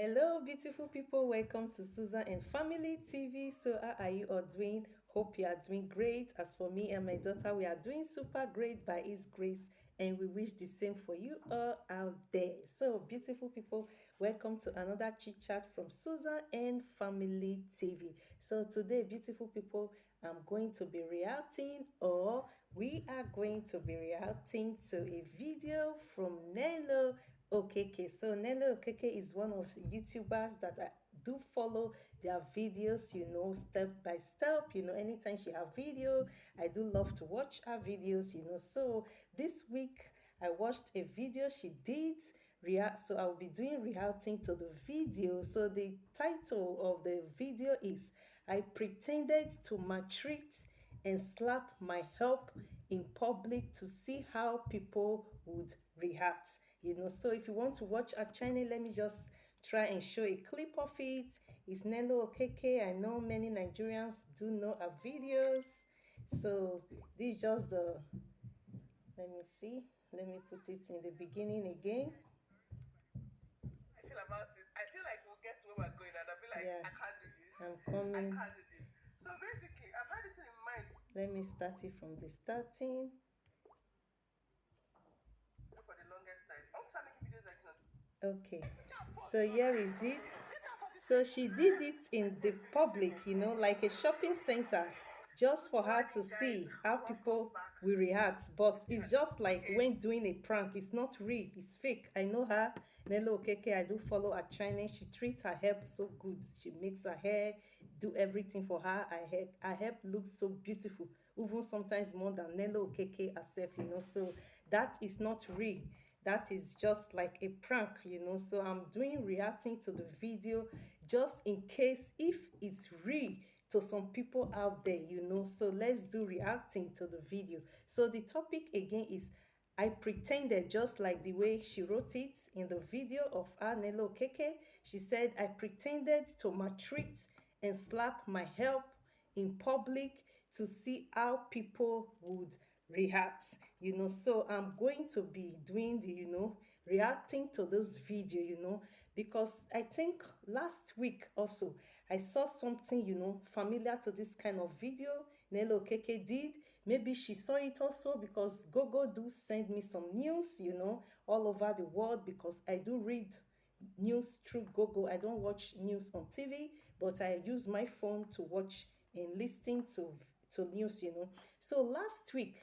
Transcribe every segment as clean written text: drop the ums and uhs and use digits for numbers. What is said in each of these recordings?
Hello, beautiful people. Welcome to Susan and Family TV. So, how are you all doing? Hope you are doing great. As for me and my daughter, we are doing super great by His grace, and we wish the same for you all out there. So, beautiful people, welcome to another chit chat from Susan and Family TV. So, today, beautiful people, I'm going to be reacting, or we are going to be reacting to a video from Nelo Okeke. So Nelo Okeke is one of the YouTubers that I do follow their videos, step by step. Anytime she have video, I do love to watch her videos. So this week I watched a video she did react. So I'll be doing reacting to the video. So the title of the video is I pretended to maltreat and slap my help in public to see how people would react. So if you want to watch our channel, let me just try and show a clip of it. It's Nelo Okeke. I know many Nigerians do know our videos. So this is just the, let me see. Let me put it in the beginning again. I feel about it. I feel like we'll get to where we're going and I'll be like, Yeah, I can't do this. I'm I coming. can't do this. So basically, I've had this in mind Let me start it from the starting. for the longest time. I want to start making videos like this. Okay, so here is it. So she did it in the public, like a shopping center, just for Good her morning, to guys. see how Welcome people back will react. But to it's channel. just like Okay. when doing a prank, it's not real, it's fake. I know her, Nelo Okeke. I do follow her channel. She treats her hair so good. She makes her hair, do everything for her. Her hair looks so beautiful, even sometimes more than Nelo Okeke herself. So that is not real, that is just like a prank. So I'm doing reacting to the video just in case if it's real to some people out there. So let's do reacting to the video. So the topic again is I pretended, just like the way she wrote it in the video of Nelo Keke. She said, I pretended to maltreat and slap my help in public to see how people would react. So I'm going to be doing the reacting to this video, because I think last week also I saw something familiar to this kind of video Nelo Keke did. Maybe she saw it also because Gogo do send me some news all over the world, because I do read news through Google. I don't watch news on TV, but I use my phone to watch and listen to news. So last week,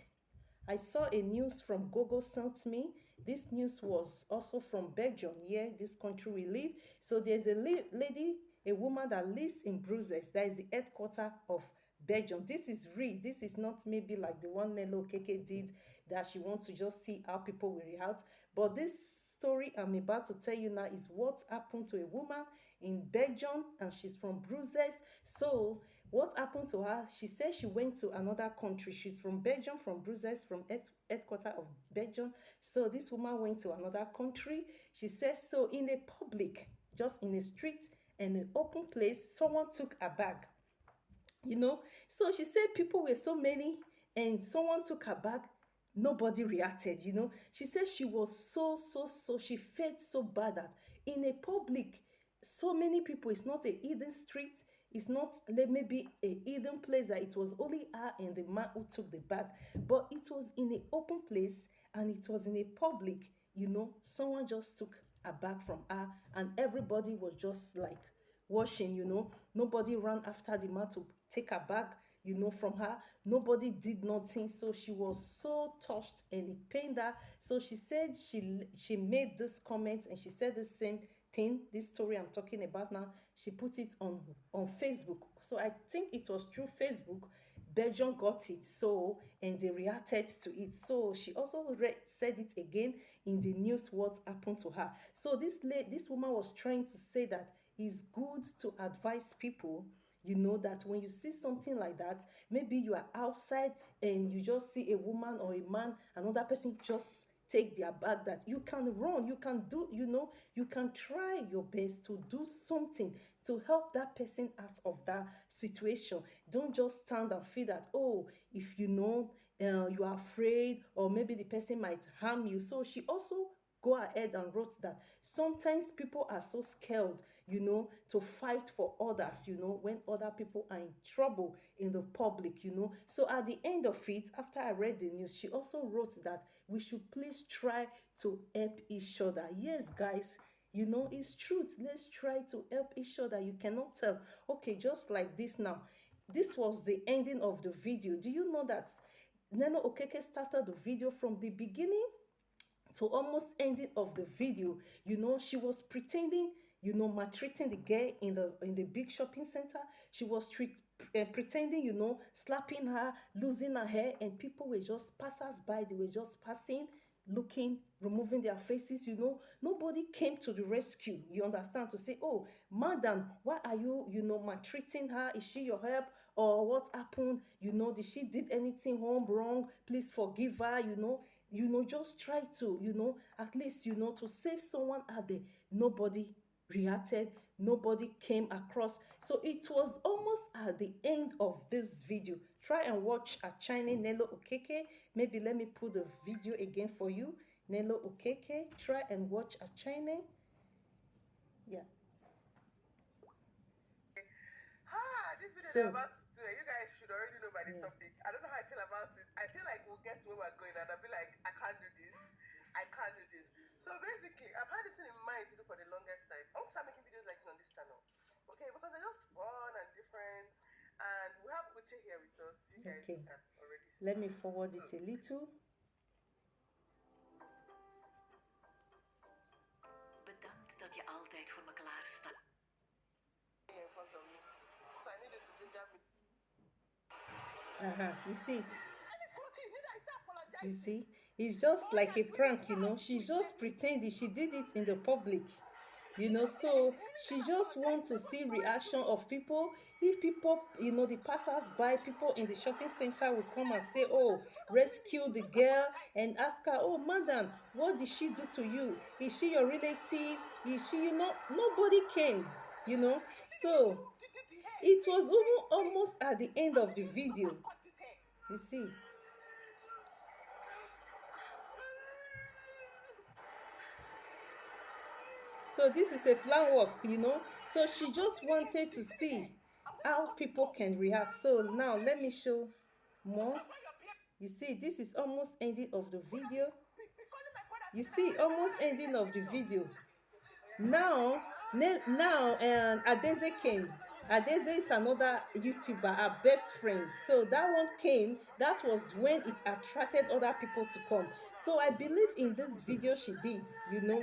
I saw a news from Google sent me. This news was also from Belgium, here, this country we live. So there's a lady, a woman that lives in Brussels. That is the headquarter of Belgium. This is real. This is not maybe like the one Nelo Keke did, that she wants to just see how people will react. But this story I'm about to tell you now is what happened to a woman in Belgium, and she's from Brussels. So what happened to her? She said she went to another country. She's from Belgium, from Brussels, from headquarter of Belgium. So this woman went to another country. She says so in a public, just in a street and an open place, someone took a bag. So she said people were so many, and someone took her bag. Nobody reacted. She said she was so she felt so bad that in a public, so many people, it's not a hidden street, it's not maybe a hidden place, that it was only her and the man who took the bag, but it was in an open place and it was in a public. Someone just took a bag from her, and everybody was just like washing. Nobody ran after the man to take her bag from her. Nobody did nothing. So she was so touched and it pained her. So she said she made this comment, and she said the same thing, this story I'm talking about now. She put it on Facebook. So I think it was through Facebook Belgium got it, so, and they reacted to it. So she also said it again in the news what happened to her. So this woman was trying to say that it's good to advise people, that when you see something like that, maybe you are outside and you just see a woman or a man, another person just take their bag, that you can run, you can do, you can try your best to do something to help that person out of that situation. Don't just stand and feel that, oh, if you are afraid, or maybe the person might harm you. So she also go ahead and wrote that sometimes people are so scared, to fight for others, when other people are in trouble in the public, So at the end of it, after I read the news, she also wrote that we should please try to help each other. Yes, guys, it's truth. Let's try to help each other. You cannot tell. Okay, just like this now. This was the ending of the video. Do you know that Nelo Okeke started the video from the beginning to almost ending of the video? She was pretending, maltreating the girl in the big shopping center. She was pretending, slapping her, losing her hair, and people were just passers by. They were just passing, looking, removing their faces. Nobody came to the rescue. You understand? To say, oh, madam, why are you, maltreating her? Is she your help? Or what happened? Did she did anything wrong? Please forgive her. Just try to, at least, to save someone out there. Nobody reacted, nobody came across. So it was almost at the end of this video. Try and watch a Chinese Nelo Okeke. Maybe let me put the video again for you. Nelo Okeke. Try and watch a Chinese. Yeah. This video So they're about to do, you guys should already know by the yeah. topic. I don't know how I feel about it. I feel like we'll get to where we're going and I'll be like, I can't do this. I can't do this. So basically, I've had this thing in mind to do for the longest time. I want to start making videos like this on this channel. Okay, because they're just fun and different. And we have Uche here with us. You guys Okay. can already see. Let me forward it a little. Bedankt dat je altijd voor me klaarstaat. Here in front of me. So I need you to ginger me. You see it? And it's what you need. I start apologizing. You see? It's just like a prank, She's just pretending she did it in the public. So she just wants to see reaction of people. If people, the passers-by, people in the shopping center will come and say, oh, rescue the girl, and ask her, oh, madam, what did she do to you? Is she your relative? Is she, nobody came, So it was almost at the end of the video. You see? So this is a plan work, So she just wanted to see how people can react. So now let me show more. You see, this is almost ending of the video. You see, almost ending of the video. Now, Adeze came. Adeze is another YouTuber, our best friend. So that one came. That was when it attracted other people to come. So I believe in this video she did,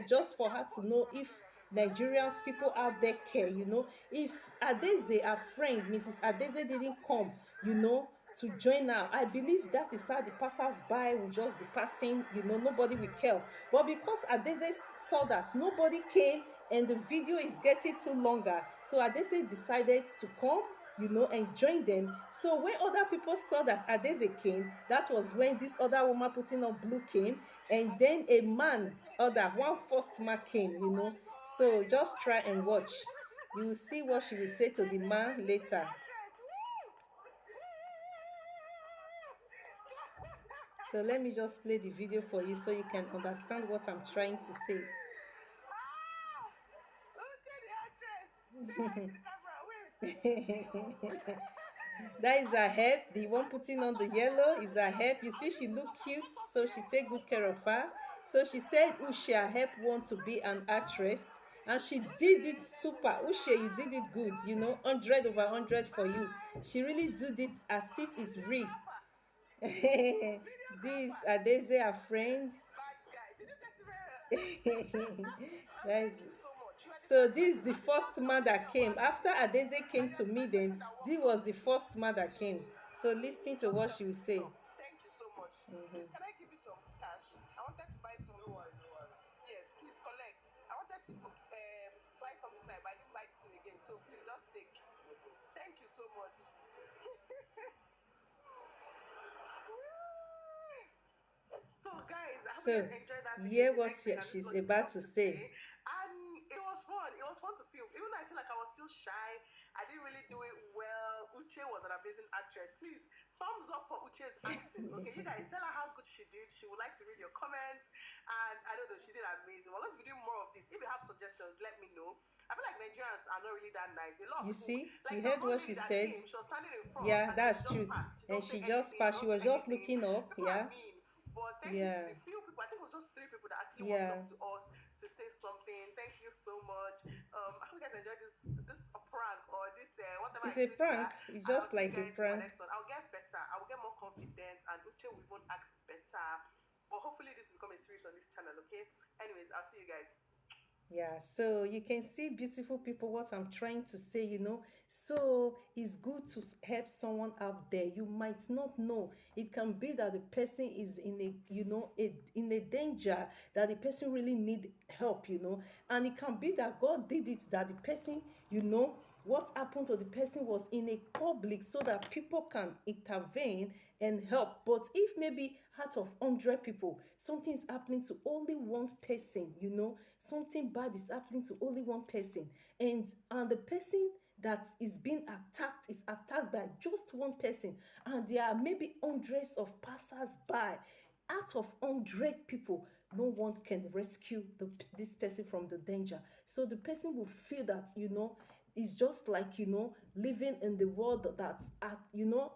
just for her to know if Nigerians, people out there care, if Adeze, our friend, Mrs. Adeze, didn't come, to join her. I believe that is how the passers-by will just be passing, nobody will care. But because Adeze saw that nobody came and the video is getting too longer, so Adeze decided to come, and join them. So when other people saw that Adeze came, that was when this other woman putting on blue came, and then a man, one first man came, So just try and watch. You will see what she will say to the man later. So let me just play the video for you so you can understand what I'm trying to say. That is her hair. The one putting on the yellow is her hair. You see, she look cute, so she take good care of her. So she said, Ushe, her help want to be an actress. And she did it super. Ushe, you did it good, 100 over 100 for you. She really did it as if it's real. This Adeze, her friend. That is, so this is the first man that came. After Adeze came to meet them, this was the first man that came. So listen to what she will say. Thank you so much. Please, can I give you some cash? I wanted to buy some. Yes, please collect. I wanted to buy something, but I didn't buy it again. So please just take. Thank you so much. So guys, I hope you guys enjoyed that video. Hear what she's about to say. And it was fun. It was fun to film. Even though I feel like I was still shy, I didn't really do it well. Uche was an amazing actress. Please thumbs up for Uche's acting. Okay, you guys tell her how good she did. She would like to read your comments. And I don't know, she did amazing. Well, let's be doing more of this. If you have suggestions, let me know. I feel like Nigerians are not really that nice. A lot of You people, see, like you there was heard one what lady she that said. came, she was standing in front Yeah, and then she that's just truth. passed. She And don't say she just anything, she passed. She don't do was just anything. looking up. People are Yeah, mean. But thank you to yeah, the few people, I think it was just 3 people that actually walked yeah. up to us to say something. Thank you so much. I hope you guys enjoyed this prank or this whatever It's it a is, Sha. prank. It's And I'll just see you like a guys in my prank. next one. I'll get better. I will get more confident, and Uche will even act better. But hopefully this will become a series on this channel. Okay. Anyways, I'll see you guys. Yeah, so you can see, beautiful people, what I'm trying to say, you know. So it's good to help someone out there. You might not know. It can be that the person is in a, you know, in a danger, that the person really need help, you know. And it can be that God did it, that the person, you know, what happened to the person was in a public so that people can intervene and help. But if maybe out of 100 people, something is happening to only one person, you know, something bad is happening to only one person, and the person that is being attacked is attacked by just one person, and there are maybe hundreds of passers-by. Out of 100 people, no one can rescue this person from the danger. So the person will feel that, you know, it's just like, you know, living in the world that, you know,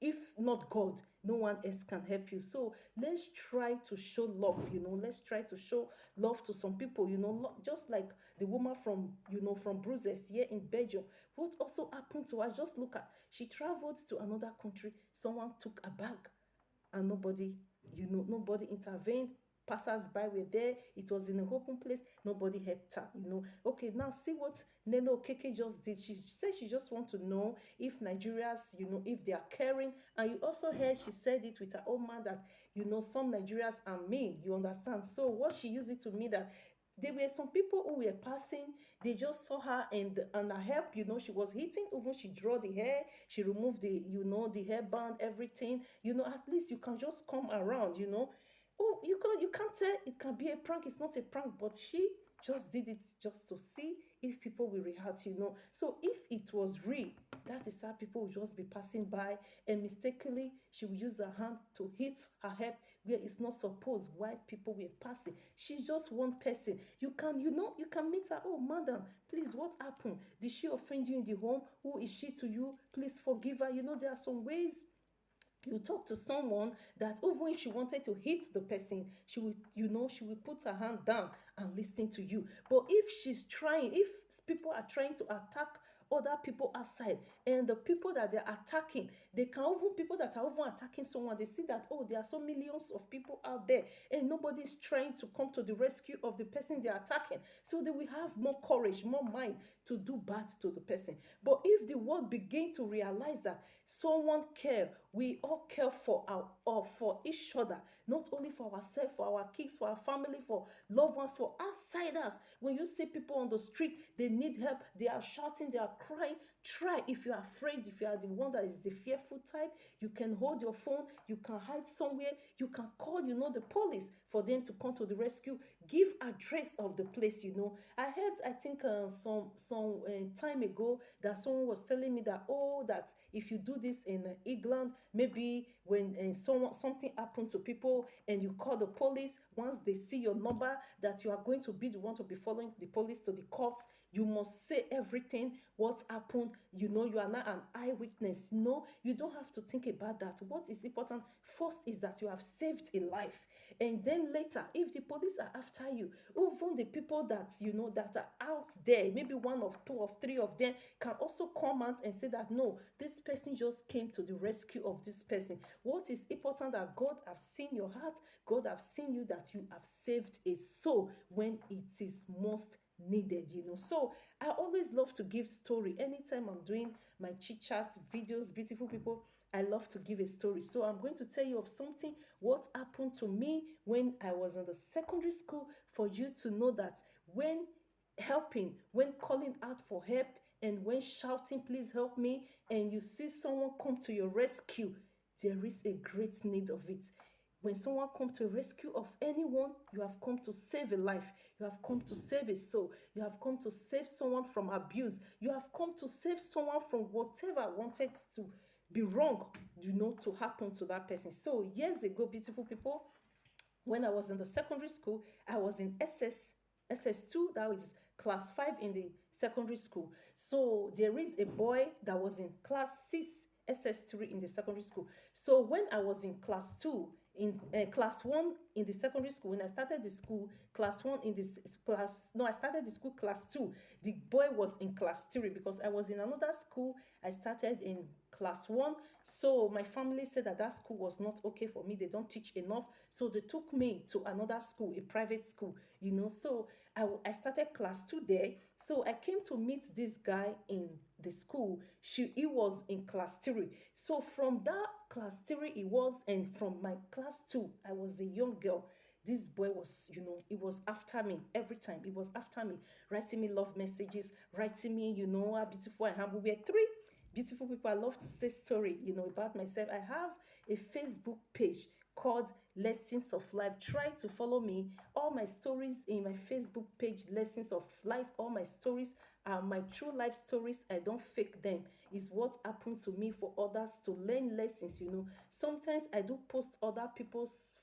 if not God, no one else can help you. So let's try to show love, you know. Let's try to show love to some people, you know, just like the woman from, you know, from Brussels here in Belgium. What also happened to her? Just look at, she traveled to another country. Someone took a bag, and nobody, you know, nobody intervened. Passers-by were there. It was in an open place. Nobody helped her, you know. Okay, now see what Nelo Okeke just did. She said she just want to know if Nigerians, you know, if they are caring. And you also heard she said it with her own man that, you know, some Nigerians are mean, you understand. So what she used it to mean that there were some people who were passing, they just saw her, and her help, you know, she was hitting, even she draw the hair, she removed the, you know, the hairband, everything, you know, at least you can just come around, you know. Oh, you can't tell it can be a prank, it's not a prank, but she just did it just to see if people will react, you know. So if it was real, that is how people will just be passing by, and mistakenly she will use her hand to hit her head where it's not supposed, while people were passing. She's just one person. You can, you know, you can meet her. Oh, madam, please, what happened? Did she offend you in the home? Who is she to you? Please forgive her. You know, there are some ways you talk to someone that even if she wanted to hit the person, she will, you know, she will put her hand down and listen to you. But if she's trying, if people are trying to attack other people outside, and the people that they're attacking, they can, even people that are even attacking someone, they see that, oh, there are so millions of people out there and nobody's trying to come to the rescue of the person they're attacking, so they will have more courage, more mind to do bad to the person. But if the world begin to realize that someone care, we all care for our, or for each other, not only for ourselves, for our kids, for our family, for loved ones, for outsiders. When you see people on the street, they need help, they are shouting, they are crying, try, if you are afraid, if you are the one that is the fearful type, you can hold your phone, you can hide somewhere, you can call, you know, the police for them to come to the rescue. Give address of the place, you know. I heard, I think some time ago, that someone was telling me that, oh, that if you do this in England, maybe when something happened to people and you call the police, once they see your number, that you are going to be the one to be following the police to the courts. You must say everything, what happened. You know, you are not an eyewitness. No, you don't have to think about that. What is important first is that you have saved a life. And then later, if the police are after you, even the people that, you know, that are out there, maybe one of two or three of them can also come out and say that, no, this person just came to the rescue of this person. What is important that God have seen your heart, God have seen you, that you have saved a soul when it is most needed, you know. So I always love to give story anytime I'm doing my chit chat videos, beautiful people. I love to give a story. So I'm going to tell you of something, what happened to me when I was in the secondary school, for you to know that when helping, when calling out for help, and when shouting, please help me, and you see someone come to your rescue, there is a great need of it. When someone comes to rescue of anyone, you have come to save a life. You have come to save a soul. You have come to save someone from abuse. You have come to save someone from whatever wanted to be wrong, to happen to that person. So years ago, beautiful people, when I was in the secondary school, I was in SS2, that is class 5 in the secondary school. So there is a boy that was in class 6, SS3 in the secondary school. So when I was in class 2, in class 1 in the secondary school, when I started the school, class 1 in this class, no, I started the school class 2. The boy was in class 3 because I was in another school. I started in class 1. So my family said that that school was not okay for me. They don't teach enough. So they took me to another school, a private school. So I started class 2 there. So I came to meet this guy in the school. He was in class 3. So from that class 3 he was, and from my class 2, I was a young girl. This boy was, he was after me every time. He was after me, writing me love messages, writing me, how beautiful I am. We were three beautiful people. I love to say story, about myself. I have a Facebook page called Lessons of Life. Try to follow me. All my stories in my Facebook page, Lessons of Life, all my stories are my true life stories. I don't fake them. It's what happened to me for others to learn lessons. Sometimes I do post other people's,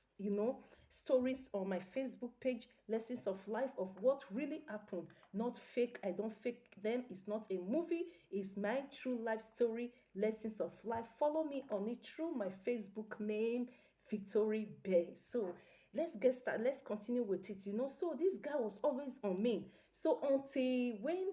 stories on my Facebook page, Lessons of Life, of what really happened. Not fake. I don't fake them. It's not a movie. It's my true life story, Lessons of Life. Follow me on it through my Facebook name, Victory Bear. So let's get started. Let's continue with it. So this guy was always on me. So until when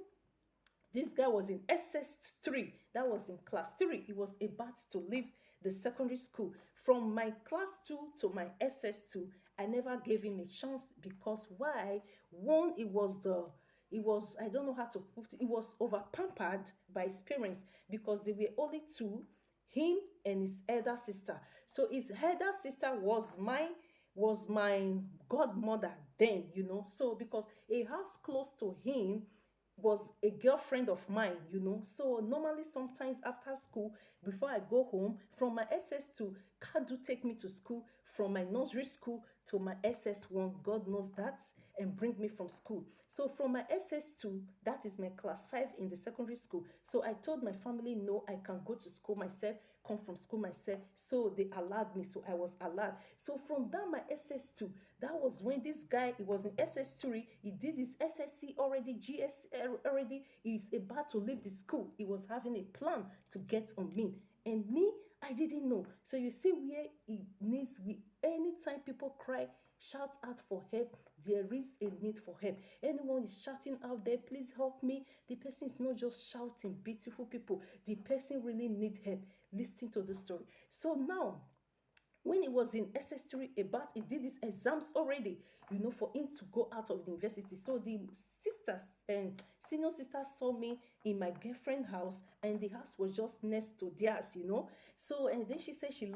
this guy was in SS3, that was in class 3, he was about to leave the secondary school. From my class 2 to my SS2, I never gave him a chance because why? One, it was, I don't know how to put it, was over pampered by his parents because they were only two, him and his elder sister. So his elder sister was my godmother then. So because a house close to him was a girlfriend of mine. So normally sometimes after school, before I go home from my SS2, car do take me to school from my nursery school to my SS1. God knows that, and bring me from school. So from my SS2, that is my class 5 in the secondary school. So I told my family no, I can go to school myself, come from school myself. So they allowed me. So I was allowed. So from that my SS2, that was when this guy, he was in SS3, he did his SSC already, GS already, he's about to leave the school. He was having a plan to get on me. And me, I didn't know. So you see where it needs, anytime people cry, shout out for help, there is a need for help. Anyone is shouting out there, please help me, the person is not just shouting. Beautiful people, the person really need help. Listen to the story. So now, when he was in SS3, about he did his exams already, for him to go out of the university. So the sisters and senior sisters saw me in my girlfriend house, and the house was just next to theirs. So and then she said she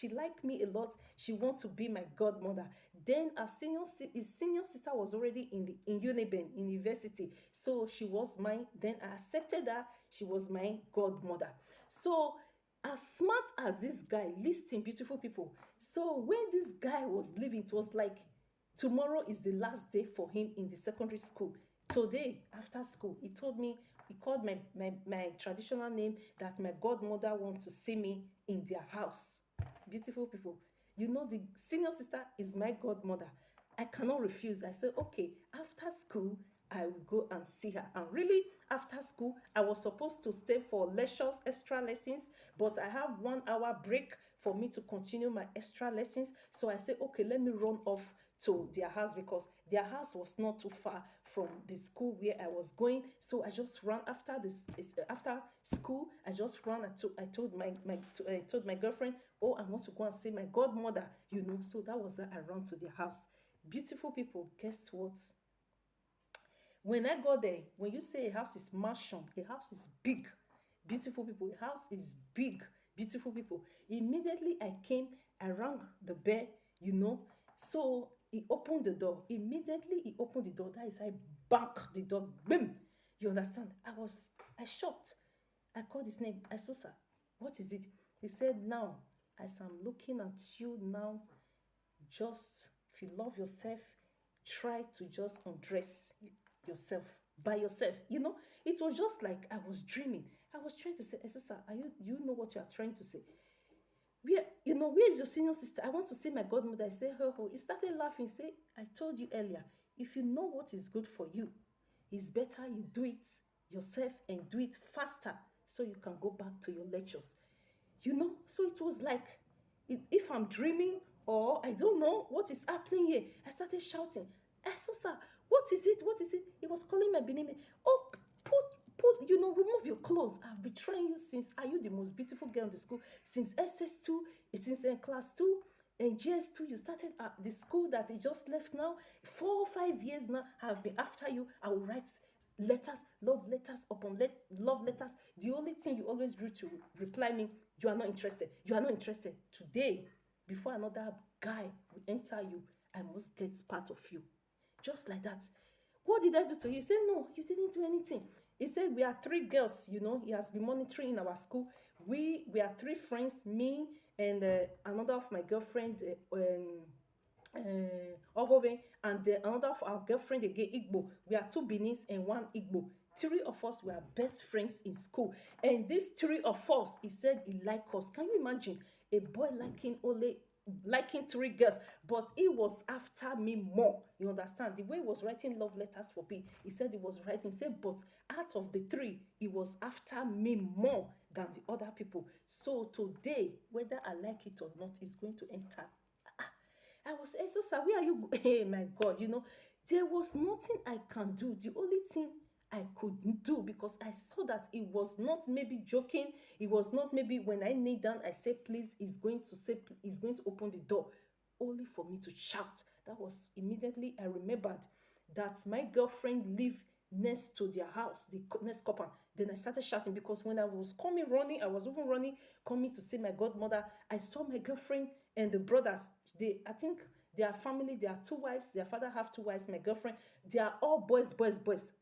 liked me a lot. She want to be my godmother. Then his senior sister was already in Uniben in university, so she was my, then I accepted her. She was my godmother. So as smart as this guy, listen, beautiful people. So when this guy was leaving, it was like tomorrow is the last day for him in the secondary school. Today, after school, he told me, he called my traditional name, that my godmother wants to see me in their house. Beautiful people. The senior sister is my godmother. I cannot refuse. I said, okay, after school, I will go and see her. And really, after school, I was supposed to stay for lectures, extra lessons, but I have 1 hour break for me to continue my extra lessons. So I said, okay, let me run off to their house because their house was not too far from the school where I was going. So I just ran after school. I just ran. I told my girlfriend, oh, I want to go and see my godmother. So that was that I ran to their house. Beautiful people, guess what? When I got there, when you say a house is mansion, a house is big. Beautiful people, a house is big. Beautiful people. Immediately I came, I rang the bell. So he opened the door. Immediately he opened the door. That is, I banked the door. Boom. You understand? I shocked. I called his name. I said, sir, what is it? He said, now, as I'm looking at you now, just, if you love yourself, try to just undress yourself. by yourself. It was just like I was dreaming. I was trying to say, Esusa, you know what you are trying to say? Where is your senior sister? I want to see my godmother. I say, ho. He started laughing. Say, I told you earlier, if you know what is good for you, it's better you do it yourself and do it faster so you can go back to your lectures. So it was like, if I'm dreaming or I don't know what is happening here, I started shouting, Esosa, what is it? What is it? He was calling my name. Oh, remove your clothes. I've been trying you since. Are you the most beautiful girl in the school? Since SS2, since class 2 and GS2, you started at the school that you just left now. 4 or 5 years now, I've been after you. I will write letters, love letters upon love letters. The only thing you always do to reply me, you are not interested. You are not interested. Today, before another guy will enter you, I must get part of you. Just like that. What did I do to you? He said, no, you didn't do anything. He said, we are three girls, he has been monitoring in our school. We are three friends, me and another of my girlfriend, Ogove, and another of our girlfriend again, Igbo. We are two Benis and one Igbo. Three of us were best friends in school. And these three of us, he said he liked us. Can you imagine a boy liking three girls, but he was after me more. You understand? The way he was writing love letters for me, he said he was writing, say, but out of the three, he was after me more than the other people. So today, whether I like it or not, is going to enter. I was saying, so sir, where are you? Hey, my God, there was nothing I can do. The only thing I could do, because I saw that it was not maybe joking. It was not maybe when I kneel down, I say, please, he's going to open the door, only for me to shout. That was immediately I remembered that my girlfriend lived next to their house, the next compound. Then I started shouting because when I was coming running, I was even running, coming to see my godmother. I saw my girlfriend and the brothers. I think their family, there are two wives. Their father have two wives. My girlfriend, they are all boys, boys, boys.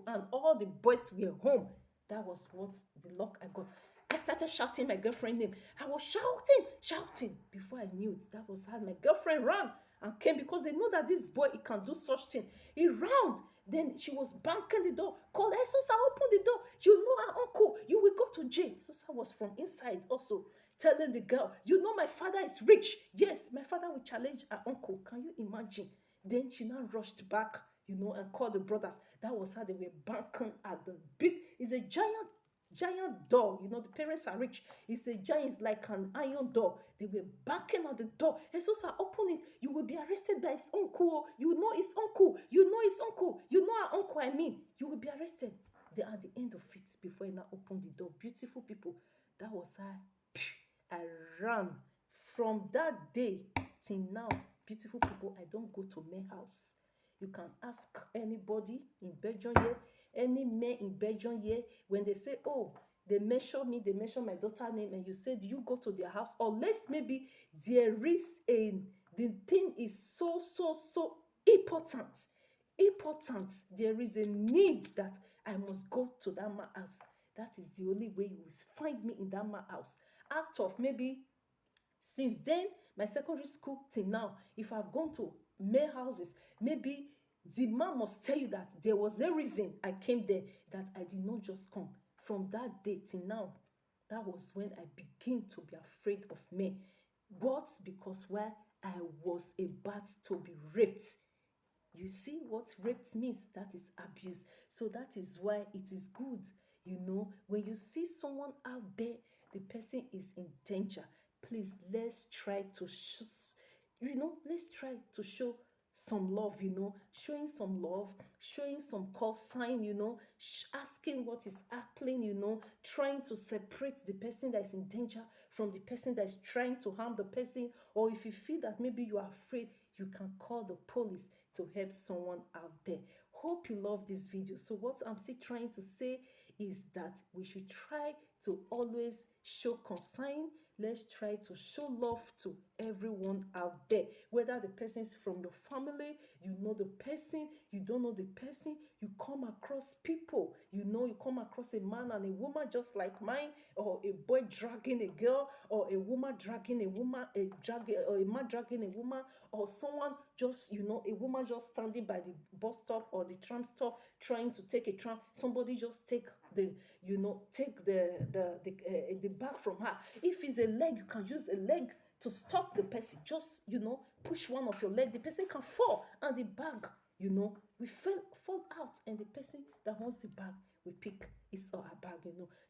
And all the boys were home. That was what the luck I got. I started shouting my girlfriend's name. I was shouting. Before I knew it, that was how my girlfriend ran and came, because they know that this boy, he can do such thing. He ran. Then she was banging the door. Called, hey, Susa, open the door. You know our uncle. You will go to jail. Susa was from inside also, telling the girl, you know my father is rich. Yes, my father will challenge her uncle. Can you imagine? Then she now rushed back, and called the brothers. That was how they were banging at the big, it's a giant door. The parents are rich. It's a giant, it's like an iron door. They were banging at the door. And so, sir, open it. You will be arrested by his uncle. You know his uncle. You know his uncle. You know our uncle, I mean. You will be arrested. They are at the end of it before you now open the door. Beautiful people. That was how I ran. From that day till now, beautiful people, I don't go to my house. You can ask anybody in Belgium here, any man in Belgium here, when they say, oh, they mention my daughter name, and you say, do you go to their house? Unless maybe there is the thing is so important. Important. There is a need that I must go to that man's house. That is the only way you will find me in that man's house. Out of maybe since then, my secondary school till now, if I've gone to male houses, maybe the man must tell you that there was a reason I came there, that I did not just come. From that day till now, that was when I began to be afraid of men. What? Because why? I was about to be raped. You see what raped means? That is abuse. So that is why it is good, when you see someone out there, the person is in danger. Please, let's try to let's try to show some love, showing some love, showing some call sign, asking what is happening, trying to separate the person that is in danger from the person that is trying to harm the person. Or if you feel that maybe you are afraid, you can call the police to help someone out there. Hope you love this video. So what I'm still trying to say is that we should try to always show concern, Let's try to show love to everyone out there, whether the person is from your family, you know the person, you don't know the person, you come across people, you come across a man and a woman just like mine, or a boy dragging a girl, or a woman dragging a woman, or a man dragging a woman, or someone just, a woman just standing by the bus stop or the tram stop trying to take a tram, somebody just take the take the bag from her. If it's a leg, you can use a leg to stop the person. Just push one of your leg, the person can fall, and the bag, we fall out, and the person that wants the bag we pick his or her bag.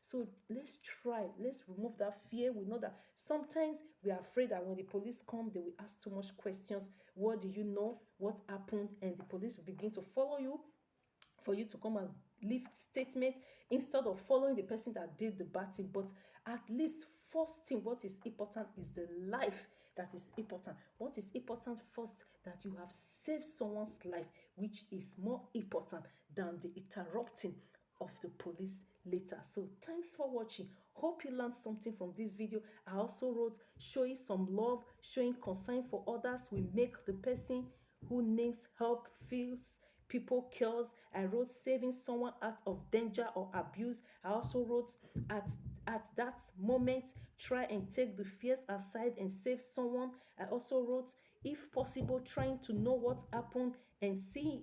So let's remove that fear. We know that sometimes we are afraid that when the police come, they will ask too much questions. What do you know? What happened? And the police will begin to follow you for you to come and leave statement instead of following the person that did the bad thing. But at least first thing, what is important is the life that is important. What is important first, that you have saved someone's life, which is more important than the interrupting of the police later. So thanks for watching. Hope you learned something from this video. I also wrote showing some love, showing concern for others will make the person who needs help feels people cares. I wrote saving someone out of danger or abuse. I also wrote at that moment try and take the fears aside and save someone. I also wrote if possible trying to know what happened and seeing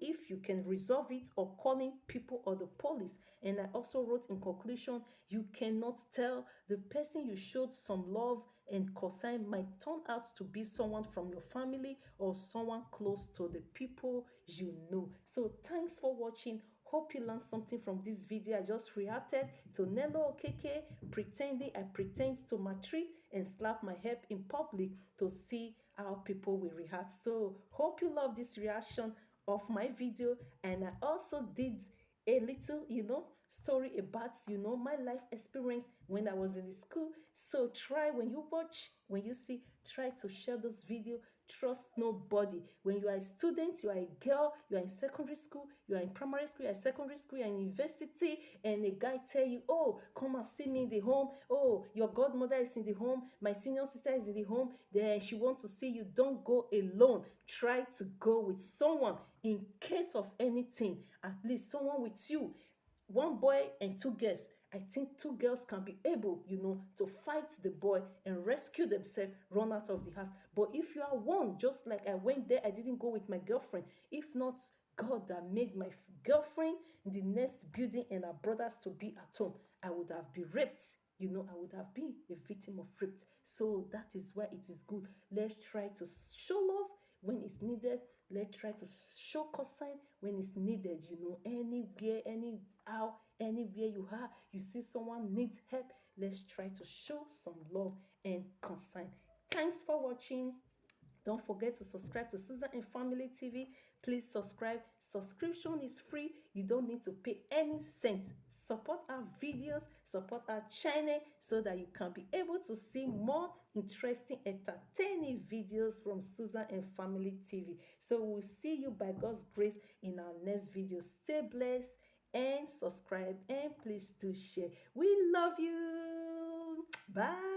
if you can resolve it, or calling people or the police. And I also wrote in conclusion, you cannot tell, the person you showed some love and concern might turn out to be someone from your family or someone close to the people you know. So thanks for watching. Hope you learned something from this video. I just reacted to Nelo Okeke pretending I pretend to maltreat and slap my head in public to see how people will react. So hope you love this reaction of my video. And I also did a little, story about, my life experience when I was in the school. So try, when you watch, when you see, try to share this video. Trust nobody. When you are a student, you are a girl, you are in secondary school, you are in primary school, you are in secondary school, you are in university, and a guy tell you, oh, come and see me in the home. Oh, your godmother is in the home, my senior sister is in the home, then she wants to see you. Don't go alone. Try to go with someone in case of anything. At least someone with you. One boy and two girls. I think two girls can be able, to fight the boy and rescue themselves, run out of the house. But if you are one, just like I went there, I didn't go with my girlfriend. If not God that made my girlfriend in the next building and our brothers to be at home, I would have been raped. I would have been a victim of rape. So that is why it is good. Let's try to show love when it's needed. Let's try to show concern when it's needed. Anywhere, anyhow, anywhere you are, you see someone needs help, let's try to show some love and concern. Thanks for watching. Don't forget to subscribe to Susan and Family TV. Please subscribe. Subscription is free. You don't need to pay any cent. Support our videos, support our channel so that you can be able to see more interesting, entertaining videos from Susan and Family TV. So we'll see you by God's grace in our next video. Stay blessed and subscribe, and please do share. We love you. Bye.